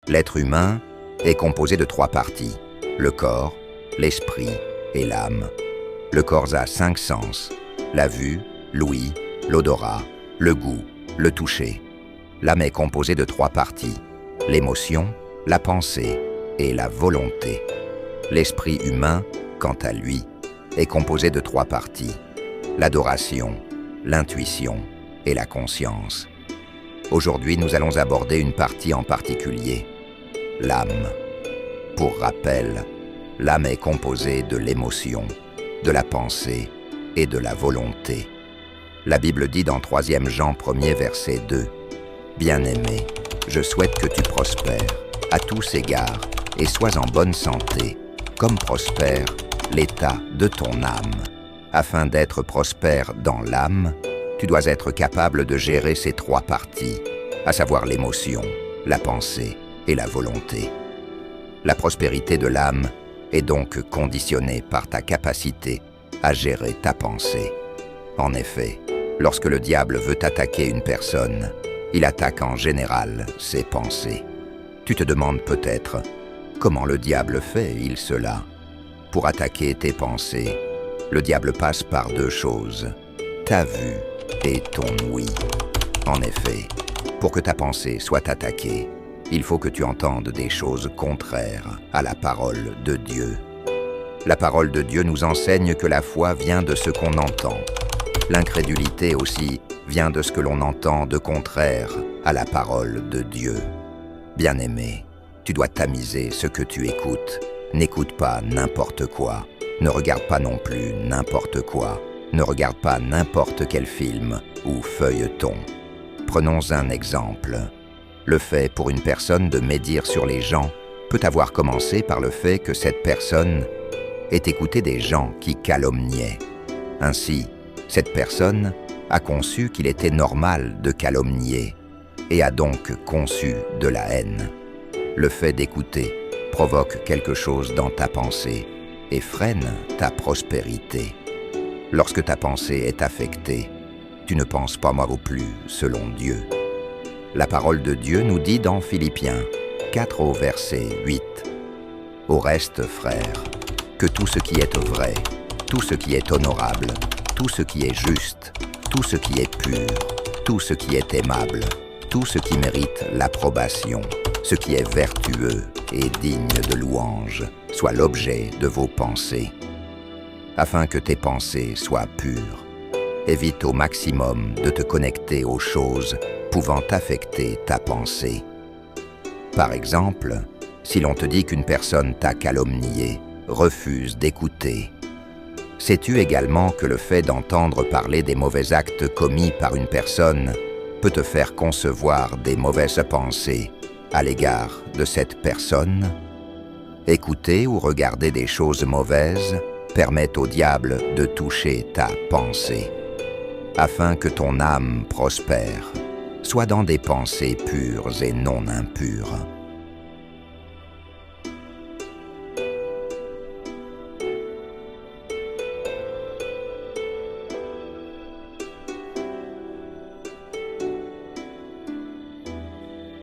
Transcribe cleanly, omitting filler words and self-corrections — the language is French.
L'être humain est composé de 3 parties, le corps, l'esprit et l'âme. Le corps a 5 sens, la vue, l'ouïe, l'odorat, le goût, le toucher. L'âme est composée de 3 parties, l'émotion, la pensée et la volonté. L'esprit humain, quant à lui, est composé de 3 parties, l'adoration, l'intuition et la conscience. Aujourd'hui, nous allons aborder une partie en particulier, l'âme. Pour rappel, l'âme est composée de l'émotion, de la pensée et de la volonté. La Bible dit dans 3 Jean 1er verset 2, « Bien-aimé, je souhaite que tu prospères à tous égards et sois en bonne santé, comme prospère l'état de ton âme. » Afin d'être prospère dans l'âme, tu dois être capable de gérer ces 3 parties, à savoir l'émotion, la pensée et la volonté. La prospérité de l'âme est donc conditionnée par ta capacité à gérer ta pensée. En effet, lorsque le diable veut attaquer une personne, il attaque en général ses pensées. Tu te demandes peut-être comment le diable fait-il cela? Pour attaquer tes pensées, le diable passe par 2 choses, ta vue et ton ouïe. En effet, pour que ta pensée soit attaquée, il faut que tu entendes des choses contraires à la parole de Dieu. La parole de Dieu nous enseigne que la foi vient de ce qu'on entend. L'incrédulité aussi vient de ce que l'on entend de contraire à la parole de Dieu. Bien-aimé, tu dois tamiser ce que tu écoutes. N'écoute pas n'importe quoi. Ne regarde pas non plus n'importe quoi. Ne regarde pas n'importe quel film ou feuilleton. Prenons un exemple. Le fait pour une personne de médire sur les gens peut avoir commencé par le fait que cette personne ait écouté des gens qui calomniaient. Ainsi, cette personne a conçu qu'il était normal de calomnier et a donc conçu de la haine. Le fait d'écouter provoque quelque chose dans ta pensée et freine ta prospérité. Lorsque ta pensée est affectée, tu ne penses pas non plus selon Dieu. La parole de Dieu nous dit dans Philippiens 4 au verset 8, « Au reste, frères, que tout ce qui est vrai, tout ce qui est honorable, tout ce qui est juste, tout ce qui est pur, tout ce qui est aimable, tout ce qui mérite l'approbation, ce qui est vertueux et digne de louange, soit l'objet de vos pensées. Afin que tes pensées soient pures, évite au maximum de te connecter aux choses pouvant affecter ta pensée. Par exemple, si l'on te dit qu'une personne t'a calomnié, refuse d'écouter. Sais-tu également que le fait d'entendre parler des mauvais actes commis par une personne peut te faire concevoir des mauvaises pensées à l'égard de cette personne? Écouter ou regarder des choses mauvaises permet au diable de toucher ta pensée. Afin que ton âme prospère, sois dans des pensées pures et non impures.